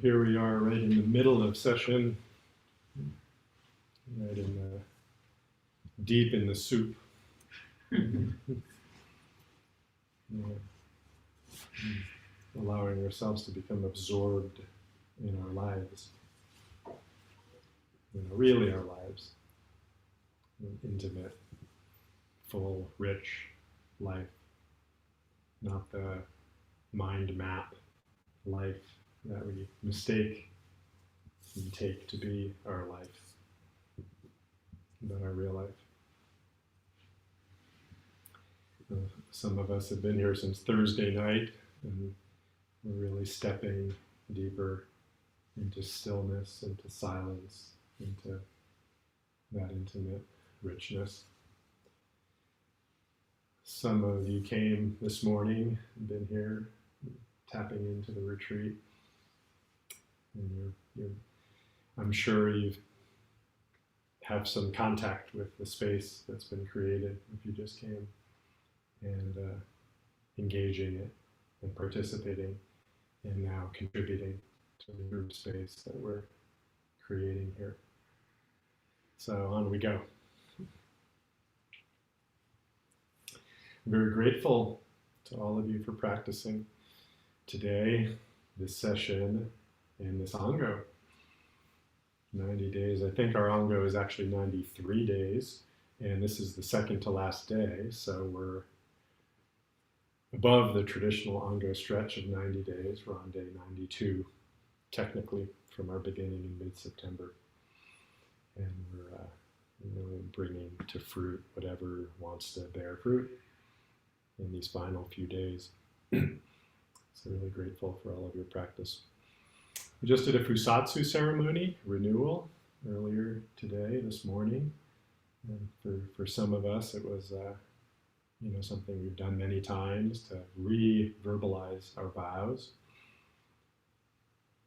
Here we are right in the middle of session, right in the, deep in the soup. Allowing ourselves to become absorbed in our lives, really our lives, an intimate, full, rich life, not the mind map life that we mistake and take to be our life, but our real life. Some of us have been here since Thursday night, and we're really stepping deeper into stillness, into silence, into that intimate richness. Some of you came this morning and been here, tapping into the retreat, and I'm sure you have some contact with the space that's been created if you just came, and engaging it and participating and now contributing to the group space that we're creating here. So on we go. I'm very grateful to all of you for practicing today, this session, and this Ango. 90 days. I think our Ango is actually 93 days, and this is the second to last day, so we're above the traditional Ango stretch of 90 days. We're on day 92, technically, from our beginning in mid-September. And we're really bringing to fruit whatever wants to bear fruit in these final few days. So really grateful for all of your practice. We just did a Fusatsu ceremony, renewal, earlier today, this morning. And for some of us, it was something we've done many times to re-verbalize our vows.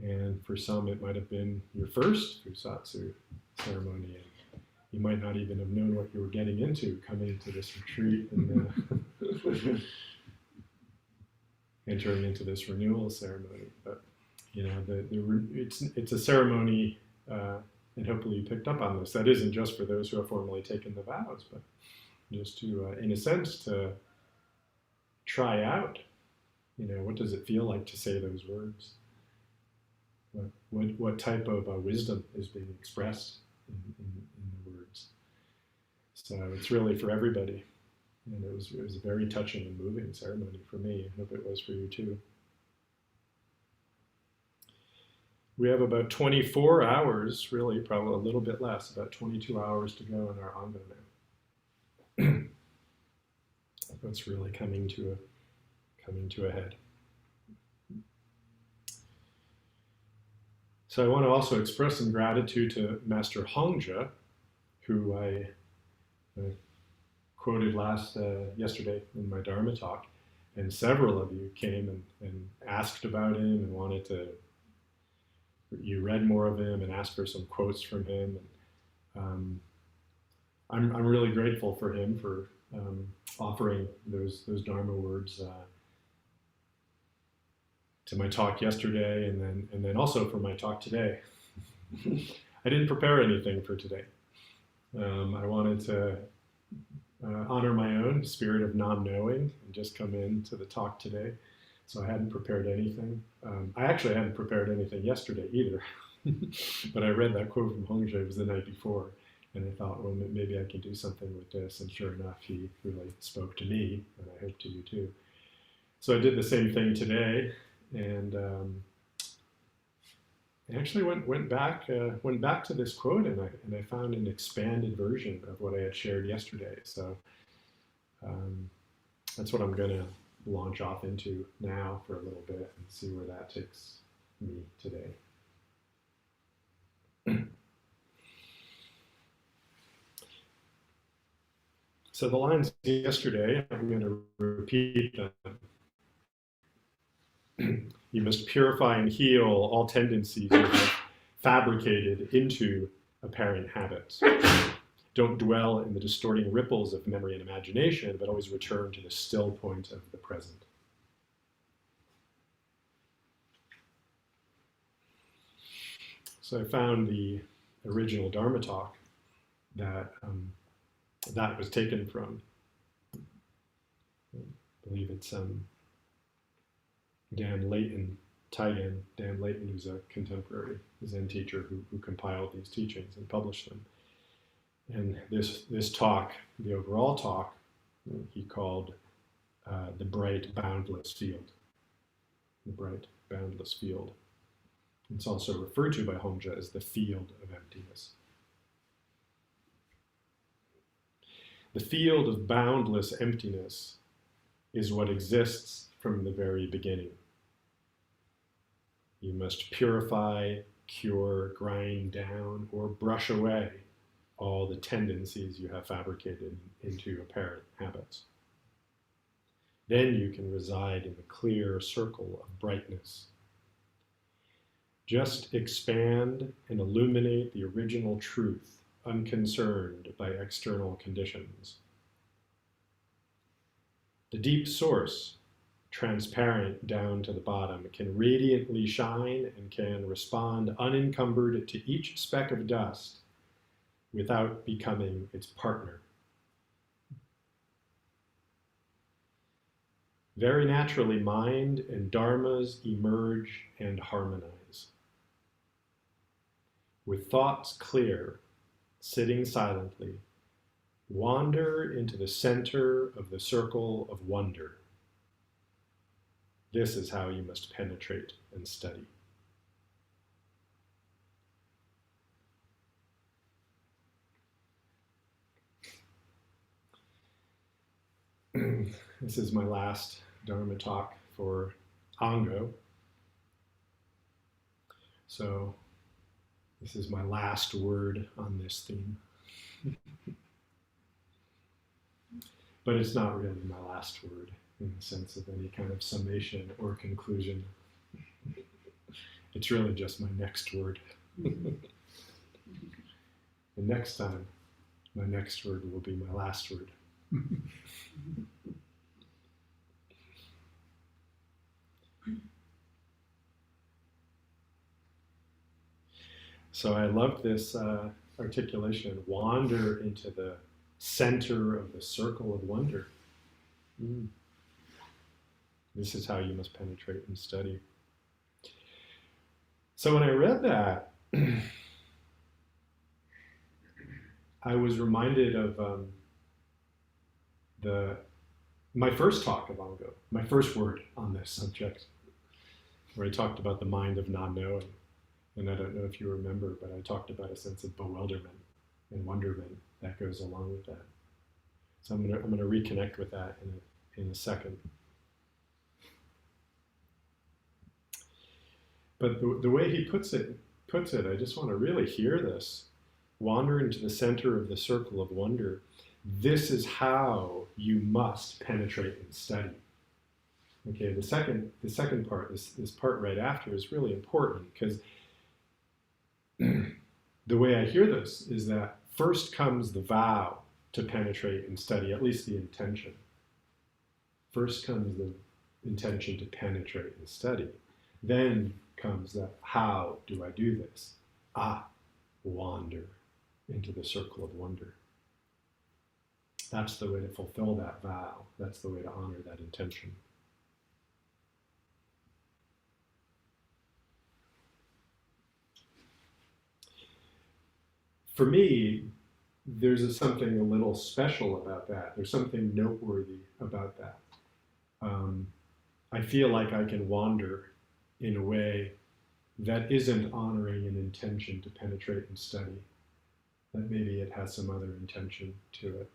And for some, it might have been your first Fusatsu ceremony. And you might not even have known what you were getting into coming to this retreat and entering into this renewal ceremony. But it's a ceremony, and hopefully you picked up on this. That isn't just for those who have formally taken the vows, but just to, in a sense, to try out, what does it feel like to say those words? What type of wisdom is being expressed in the words? So it's really for everybody, and it was a very touching and moving ceremony for me. I hope it was for you too. We have about 24 hours, really, probably a little bit less, about 22 hours to go in our Ango now. It's really coming to a head. So I want to also express some gratitude to Master Hongzhi, who I quoted yesterday in my Dharma talk, and several of you came and asked about him and wanted to. You read more of him and asked for some quotes from him. And I'm really grateful for him for offering those Dharma words to my talk yesterday, and then also for my talk today. I didn't prepare anything for today. I wanted to honor my own spirit of non-knowing and just come into the talk today. So I hadn't prepared anything. I actually hadn't prepared anything yesterday either. But I read that quote from Hongzhi, it was the night before, and I thought, well, maybe I can do something with this. And sure enough, he really spoke to me, and I hope to you too. So I did the same thing today, and I actually went back to this quote, and I found an expanded version of what I had shared yesterday. So that's what I'm going to launch off into now for a little bit and see where that takes me today. So the lines yesterday, I'm going to repeat them. You must purify and heal all tendencies you have fabricated into apparent habits. Don't dwell in the distorting ripples of memory and imagination, but always return to the still point of the present. So I found the original Dharma talk that that was taken from. I believe it's Dan Layton, Taigen, Dan Layton, who's a contemporary Zen teacher who compiled these teachings and published them. And this talk, the overall talk, he called the bright boundless field. The bright boundless field. It's also referred to by Hongzhi as the field of emptiness. The field of boundless emptiness is what exists from the very beginning. You must purify, cure, grind down, or brush away all the tendencies you have fabricated into apparent habits. Then you can reside in the clear circle of brightness. Just expand and illuminate the original truth, unconcerned by external conditions. The deep source, transparent down to the bottom, can radiantly shine and can respond unencumbered to each speck of dust without becoming its partner. Very naturally, mind and dharmas emerge and harmonize. With thoughts clear, sitting silently, wander into the center of the circle of wonder. This is how you must penetrate and study. This is my last Dharma talk for Ango. So this is my last word on this theme. But it's not really my last word in the sense of any kind of summation or conclusion. It's really just my next word. And next time, my next word will be my last word. So I love this articulation, wander into the center of the circle of wonder. This is how you must penetrate and study. So when I read that, I was reminded of my first talk of Ango, my first word on this subject, where I talked about the mind of non-knowing. And I don't know if you remember, but I talked about a sense of bewilderment and wonderment that goes along with that. So I'm gonna reconnect with that in a second. But the way he puts it, I just want to really hear this. Wander into the center of the circle of wonder. This is how you must penetrate and study. Okay, the second part, this part right after, is really important because the way I hear this is that first comes the vow to penetrate and study, at least the intention. First comes the intention to penetrate and study. Then comes the how do I do this? Wander into the circle of wonder. That's the way to fulfill that vow. That's the way to honor that intention. For me, there's something a little special about that. There's something noteworthy about that. I feel like I can wander in a way that isn't honoring an intention to penetrate and study, that maybe it has some other intention to it.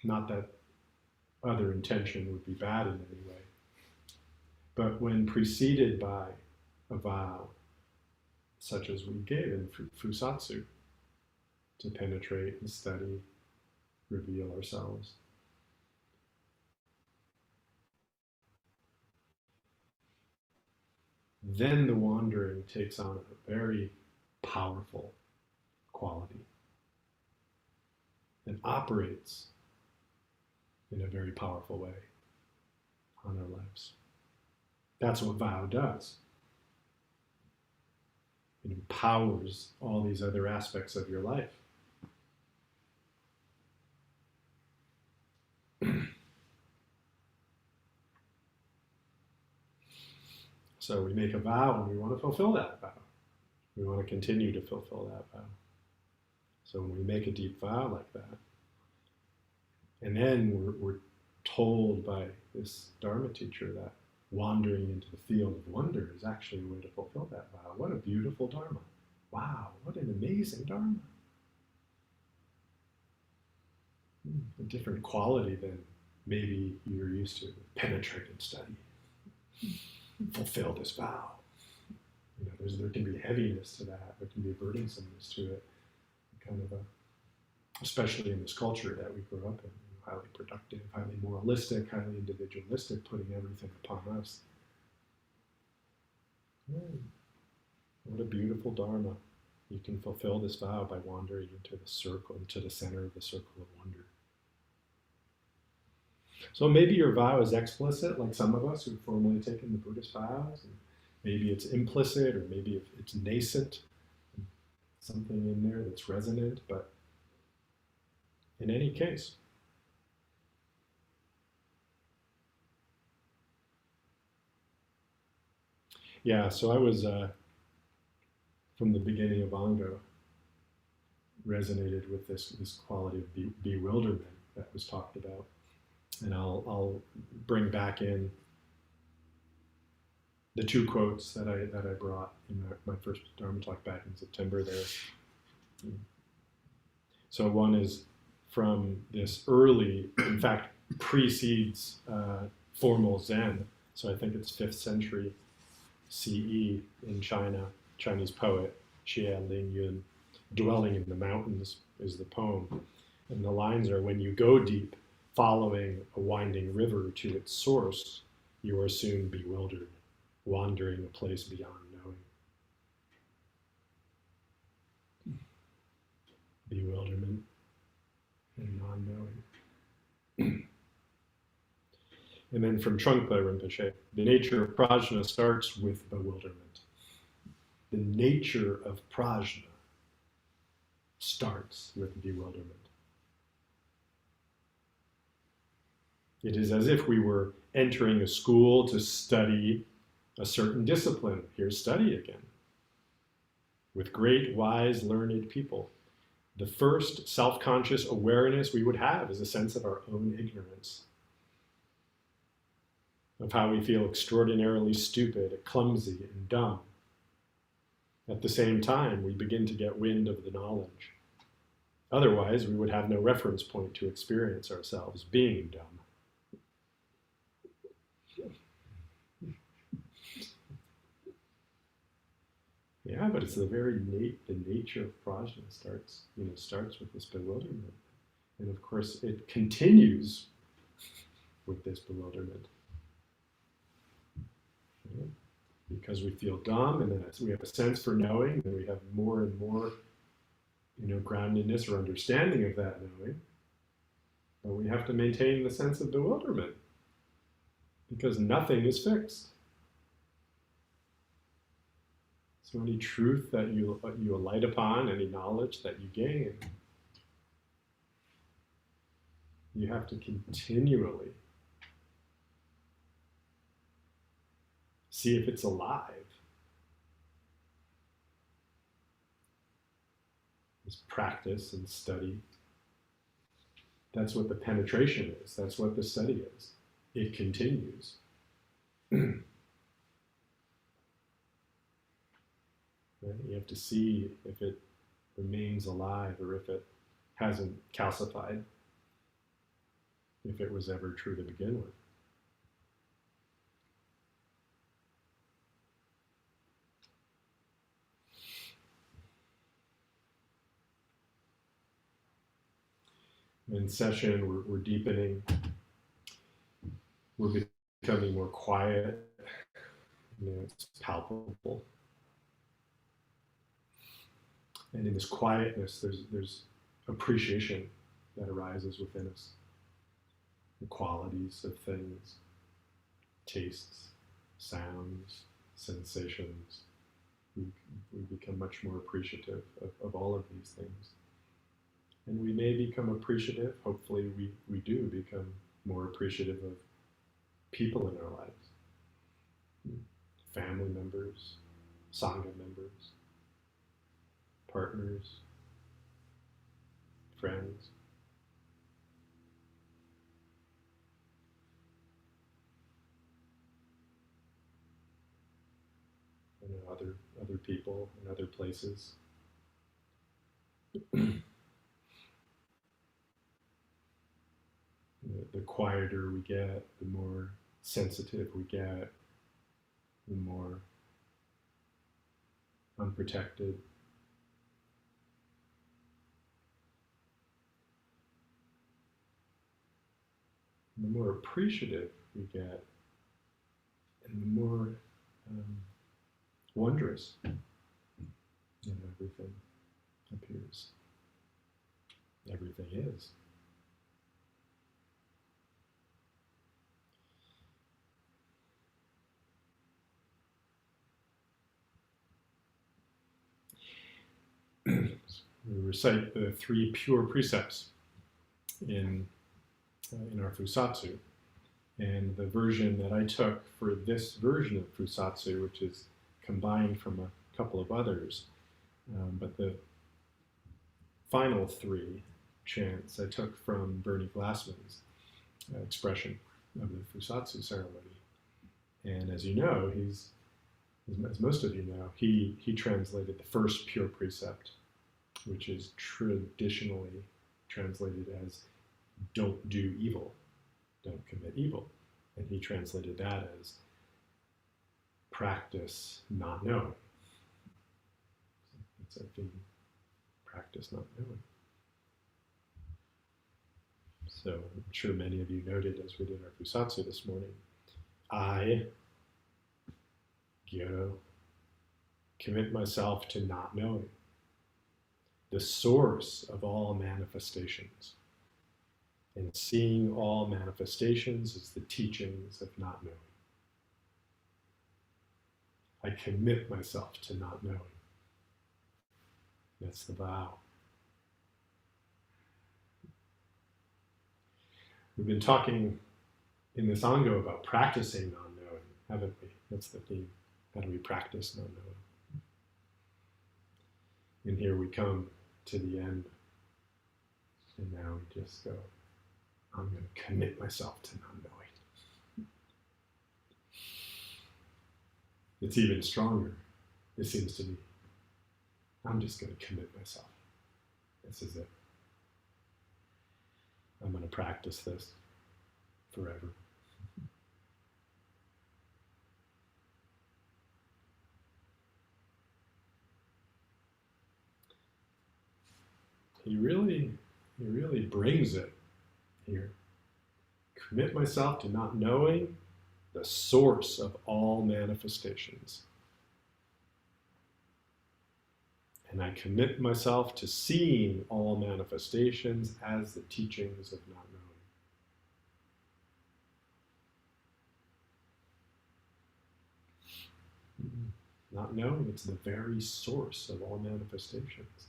Not that other intention would be bad in any way, but when preceded by a vow, such as we gave in Fusatsu, to penetrate and study, reveal ourselves. Then the wandering takes on a very powerful quality and operates in a very powerful way on our lives. That's what vow does. It empowers all these other aspects of your life. So we make a vow and we want to fulfill that vow. We want to continue to fulfill that vow. So when we make a deep vow like that, and then we're told by this Dharma teacher that wandering into the field of wonder is actually a way to fulfill that vow. What a beautiful Dharma. Wow, what an amazing Dharma. A different quality than maybe you're used to. Penetrate and study. Fulfill this vow. You know, there can be heaviness to that. There can be burdensomeness to it. Kind of especially in this culture that we grew up in. Highly productive, highly moralistic, highly individualistic, putting everything upon us. What a beautiful Dharma. You can fulfill this vow by wandering into the circle, into the center of the circle of wonder. So maybe your vow is explicit, like some of us who've formally taken the Buddhist vows, and maybe it's implicit, or maybe it's nascent, something in there that's resonant, but in any case, yeah, so I was, from the beginning of Ango, resonated with this quality of bewilderment that was talked about. And I'll bring back in the two quotes that I brought in my first Dharma talk back in September there. So one is from this early, in fact, precedes formal Zen. So I think it's 5th century CE in China, Chinese poet Xie Lingyun. Dwelling in the Mountains is the poem. And the lines are, when you go deep, following a winding river to its source, you are soon bewildered, wandering a place beyond knowing. Bewilderment and non-knowing. And then from Trungpa Rinpoche, the nature of prajna starts with bewilderment. The nature of prajna starts with bewilderment. It is as if we were entering a school to study a certain discipline. Here's study again. With great, wise, learned people. The first self-conscious awareness we would have is a sense of our own ignorance, of how we feel extraordinarily stupid, clumsy, and dumb. At the same time, we begin to get wind of the knowledge. Otherwise, we would have no reference point to experience ourselves being dumb. Yeah, but it's the very the nature of prajna starts with this bewilderment. And of course, it continues with this bewilderment. Right? Because we feel dumb, and then we have a sense for knowing, and we have more and more, groundedness or understanding of that knowing. But we have to maintain the sense of bewilderment, because nothing is fixed. So any truth that you alight upon, any knowledge that you gain, you have to continually see if it's alive. This practice and study. That's what the penetration is. That's what the study is. It continues. Right? You have to see if it remains alive or if it hasn't calcified, if it was ever true to begin with. In session, we're deepening, we're becoming more quiet, it's palpable. And in this quietness, there's appreciation that arises within us. The qualities of things, tastes, sounds, sensations, we, we become much more appreciative of all of these things. And we may become appreciative, hopefully we do become more appreciative of people in our lives. Family members, Sangha members, partners, friends. Other people and other places. The quieter we get, the more sensitive we get, the more unprotected. The more appreciative we get, and the more wondrous everything appears. Everything is. We recite the 3 pure precepts in our Fusatsu. And the version that I took for this version of Fusatsu, which is combined from a couple of others, but the final 3 chants I took from Bernie Glassman's expression of the Fusatsu ceremony. And as you know, as most of you know, he translated the first pure precept, which is traditionally translated as don't do evil, don't commit evil. And he translated that as practice not knowing. It's a theme, practice not knowing. So I'm sure many of you noted as we did our Fusatsu this morning, I, Gyodo, commit myself to not knowing, the source of all manifestations, and seeing all manifestations as the teachings of not knowing. I commit myself to not knowing. That's the vow. We've been talking in this Ango about practicing non-knowing, haven't we? That's the theme. How do we practice non-knowing? And here we come to the end. And now we just go, I'm going to commit myself to non-knowing. It's even stronger, it seems to me. I'm just going to commit myself. This is it. I'm going to practice this forever. He really brings it here. Commit myself to not knowing the source of all manifestations. And I commit myself to seeing all manifestations as the teachings of not knowing. Not knowing, it's the very source of all manifestations.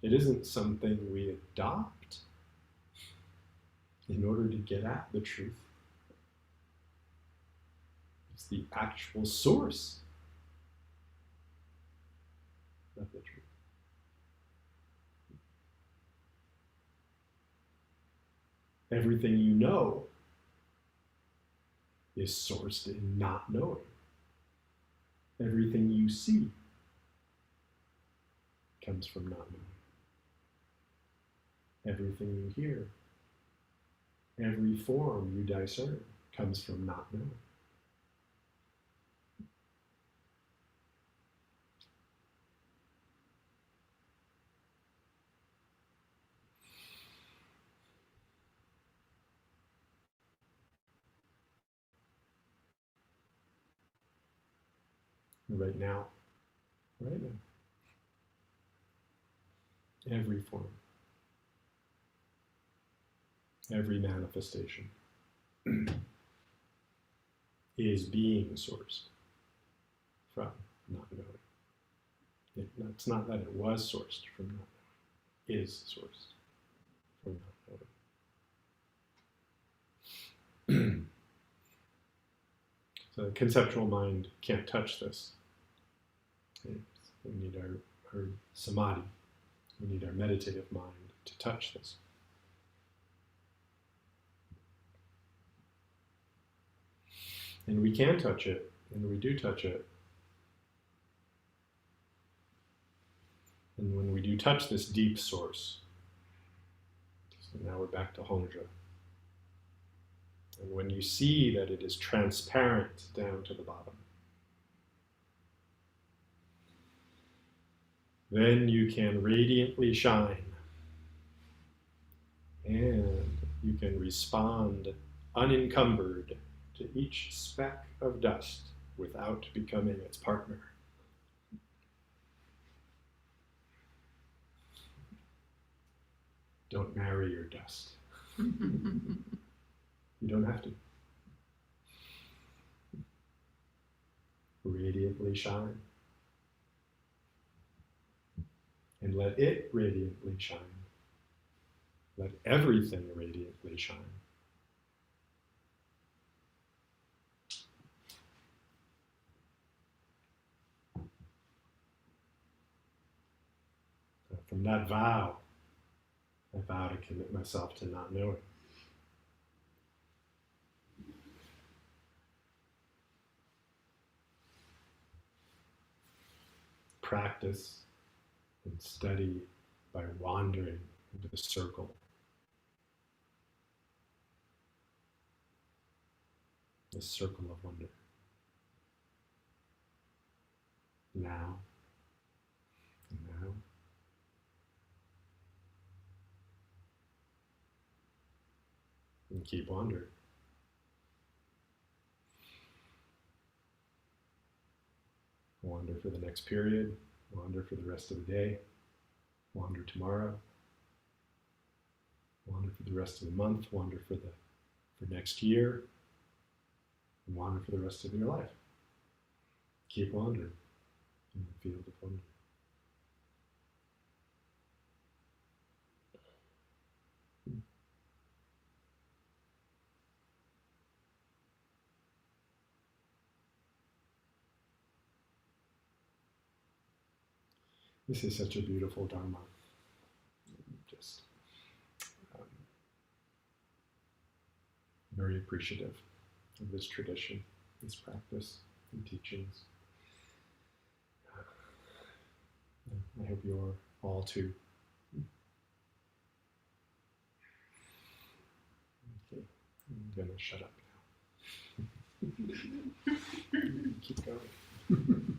It isn't something we adopt in order to get at the truth. It's the actual source of the truth. Everything you know is sourced in not knowing. Everything you see comes from not knowing. Everything you hear, every form you discern comes from not knowing. Right now, every form, every manifestation is being sourced from not knowing. It's not that it was sourced from not knowing. It is sourced from not knowing. So the conceptual mind can't touch this. We need our samadhi. We need our meditative mind to touch this. And we can touch it, and we do touch it. And when we do touch this deep source, so now we're back to Hongzhi. And when you see that it is transparent down to the bottom, then you can radiantly shine. And you can respond unencumbered to each speck of dust without becoming its partner. Don't marry your dust. You don't have to. Radiantly shine. And let it radiantly shine. Let everything radiantly shine. From that vow, I vow to commit myself to not knowing. Practice and study by wandering into the circle. The circle of wonder. Now and now. And keep wandering. Wander for the next period, wander for the rest of the day, wander tomorrow, wander for the rest of the month, wander for next year, and wander for the rest of your life. Keep wandering in the field of wonder. This is such a beautiful Dharma. Just very appreciative of this tradition, this practice, and teachings. I hope you're all too. Okay, I'm going to shut up now. Keep going.